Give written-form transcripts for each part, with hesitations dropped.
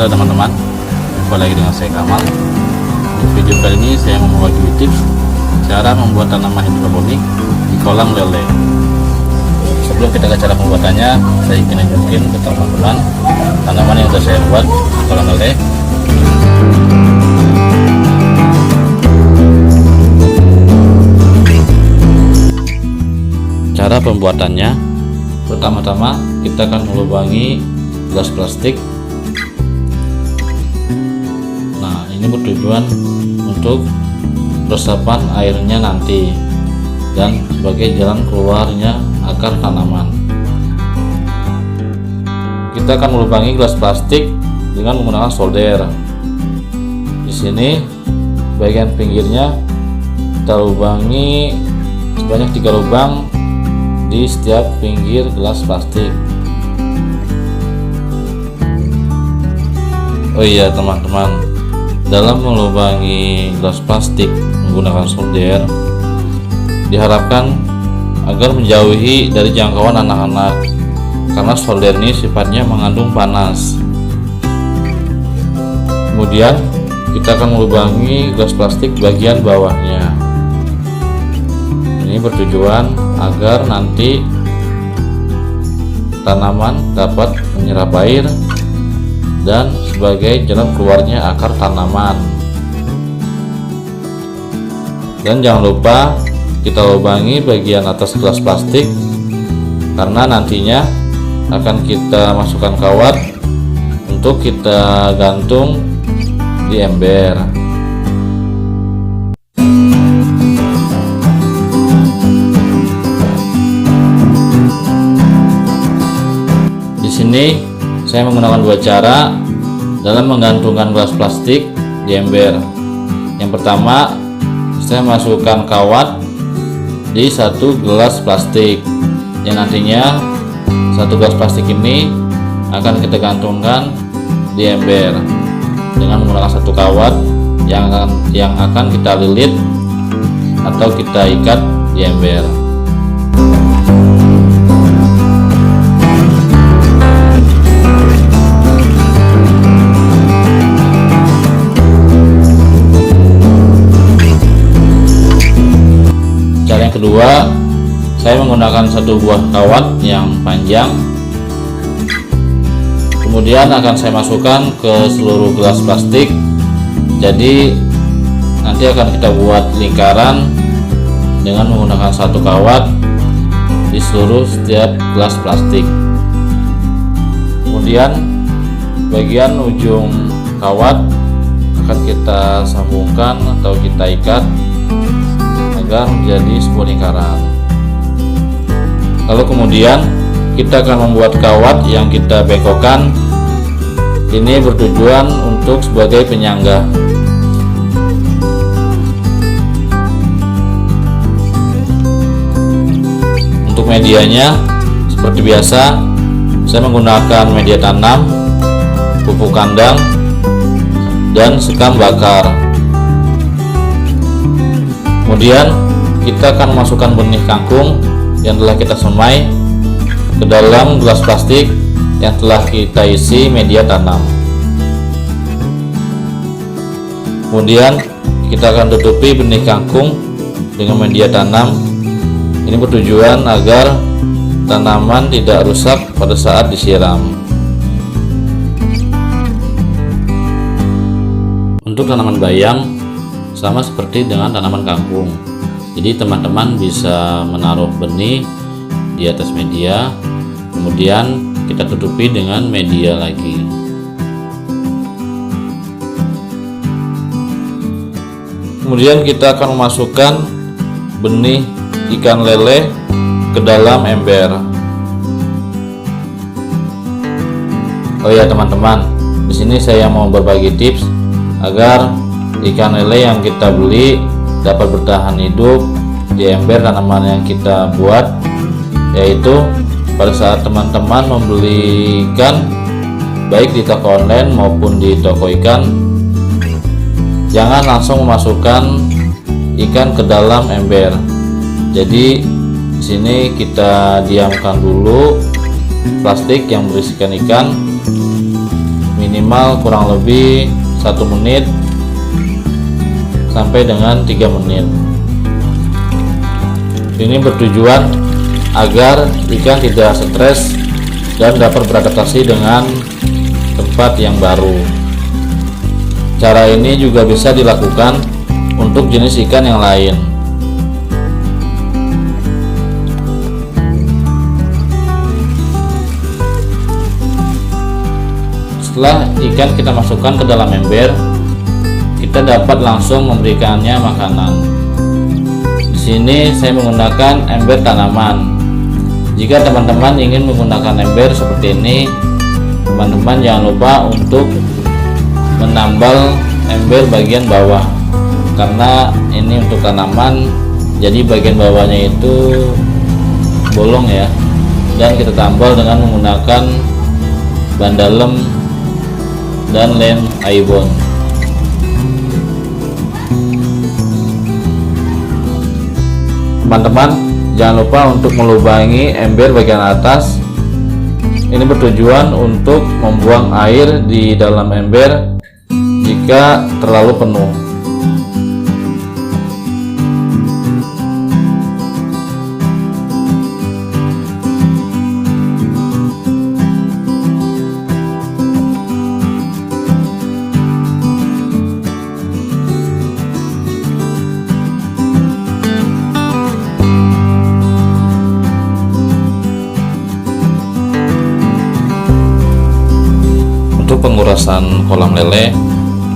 Halo teman-teman, jumpa lagi dengan saya Kamal. Di video kali ini saya mau membagi tips cara membuat tanaman hidroponik di kolam lele. Sebelum kita ke cara pembuatannya, saya ingin tunjukin ke teman-teman tanaman yang sudah saya buat di kolam lele. Cara pembuatannya, pertama-tama kita akan melubangi gelas plastik. Nah, ini bertujuan untuk resapan airnya nanti dan sebagai jalan keluarnya akar tanaman. Kita akan melubangi gelas plastik dengan menggunakan solder. Di sini bagian pinggirnya kita lubangi sebanyak 3 lubang di setiap pinggir gelas plastik. Oh iya teman-teman, dalam melubangi gelas plastik menggunakan solder diharapkan agar menjauhi dari jangkauan anak-anak, karena solder ini sifatnya mengandung panas. Kemudian kita akan melubangi gelas plastik bagian bawahnya. Ini bertujuan agar nanti tanaman dapat menyerap air dan sebagai jalan keluarnya akar tanaman. Dan jangan lupa kita lubangi bagian atas gelas plastik, karena nantinya akan kita masukkan kawat untuk kita gantung di ember. Di sini saya menggunakan 2 cara dalam menggantungkan gelas plastik di ember. Yang pertama, saya masukkan kawat di 1 gelas plastik, yang nantinya 1 gelas plastik ini akan kita gantungkan di ember dengan menggunakan 1 kawat yang akan kita lilit atau kita ikat di ember. Kedua, saya menggunakan 1 buah kawat yang panjang, kemudian akan saya masukkan ke seluruh gelas plastik. Jadi nanti akan kita buat lingkaran dengan menggunakan 1 kawat di seluruh setiap gelas plastik. Kemudian bagian ujung kawat akan kita sambungkan atau kita ikat agar menjadi sebuah lingkaran. Lalu kemudian kita akan membuat kawat yang kita bengkokkan. Ini bertujuan untuk sebagai penyangga. Untuk medianya seperti biasa, saya menggunakan media tanam, pupuk kandang, dan sekam bakar. Kemudian kita akan memasukkan benih kangkung yang telah kita semai ke dalam gelas plastik yang telah kita isi media tanam. Kemudian kita akan tutupi benih kangkung dengan media tanam. Ini bertujuan agar tanaman tidak rusak pada saat disiram. Untuk tanaman bayam sama seperti dengan tanaman kangkung. Jadi teman-teman bisa menaruh benih di atas media, kemudian kita tutupi dengan media lagi. Kemudian kita akan memasukkan benih ikan lele ke dalam ember. Oh ya teman-teman, di sini saya mau berbagi tips agar ikan lele yang kita beli dapat bertahan hidup di ember tanaman yang kita buat, yaitu pada saat teman-teman membeli ikan baik di toko online maupun di toko ikan, jangan langsung memasukkan ikan ke dalam ember. Jadi di sini kita diamkan dulu plastik yang berisikan ikan minimal kurang lebih 1 menit sampai dengan 3 menit. Ini bertujuan agar ikan tidak stres dan dapat beradaptasi dengan tempat yang baru. Cara ini juga bisa dilakukan untuk jenis ikan yang lain. Setelah ikan kita masukkan ke dalam ember, kita dapat langsung memberikannya makanan. Di sini saya menggunakan ember tanaman. Jika teman-teman ingin menggunakan ember seperti ini, teman-teman jangan lupa untuk menambal ember bagian bawah, karena ini untuk tanaman, jadi bagian bawahnya itu bolong ya, dan kita tambal dengan menggunakan ban dalam dan lem Aibon. Teman-teman jangan lupa untuk melubangi ember bagian atas. Ini bertujuan untuk membuang air di dalam ember jika terlalu penuh. Untuk pengurasan kolam lele,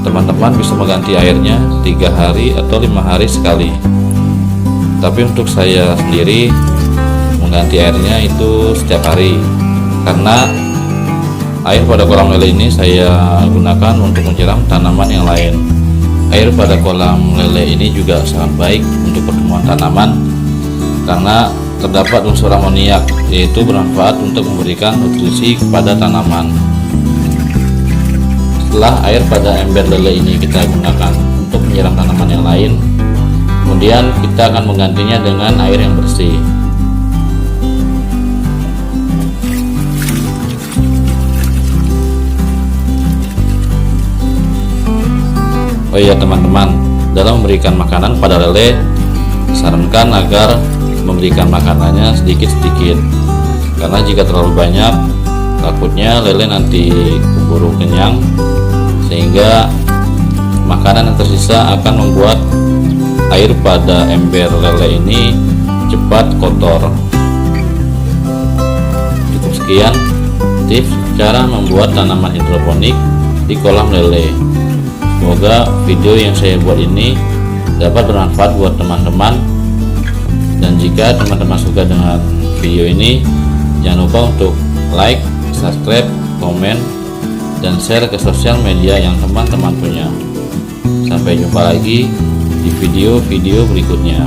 teman-teman bisa mengganti airnya 3 hari atau 5 hari sekali. Tapi untuk saya sendiri mengganti airnya itu setiap hari, karena air pada kolam lele ini saya gunakan untuk menyiram tanaman yang lain. Air pada kolam lele ini juga sangat baik untuk pertumbuhan tanaman karena terdapat unsur amoniak, yaitu bermanfaat untuk memberikan nutrisi kepada tanaman. Setelah air pada ember lele ini kita gunakan untuk menyiram tanaman yang lain, kemudian kita akan menggantinya dengan air yang bersih. Oh iya teman-teman, dalam memberikan makanan pada lele, sarankan agar memberikan makanannya sedikit-sedikit, karena jika terlalu banyak takutnya lele nanti keburu kenyang, sehingga makanan yang tersisa akan membuat air pada ember lele ini cepat kotor. Cukup sekian tips cara membuat tanaman hidroponik di kolam lele. Semoga video yang saya buat ini dapat bermanfaat buat teman-teman, dan jika teman-teman suka dengan video ini, jangan lupa untuk like, subscribe, komen, dan share ke sosial media yang teman-teman punya. Sampai jumpa lagi di video-video berikutnya.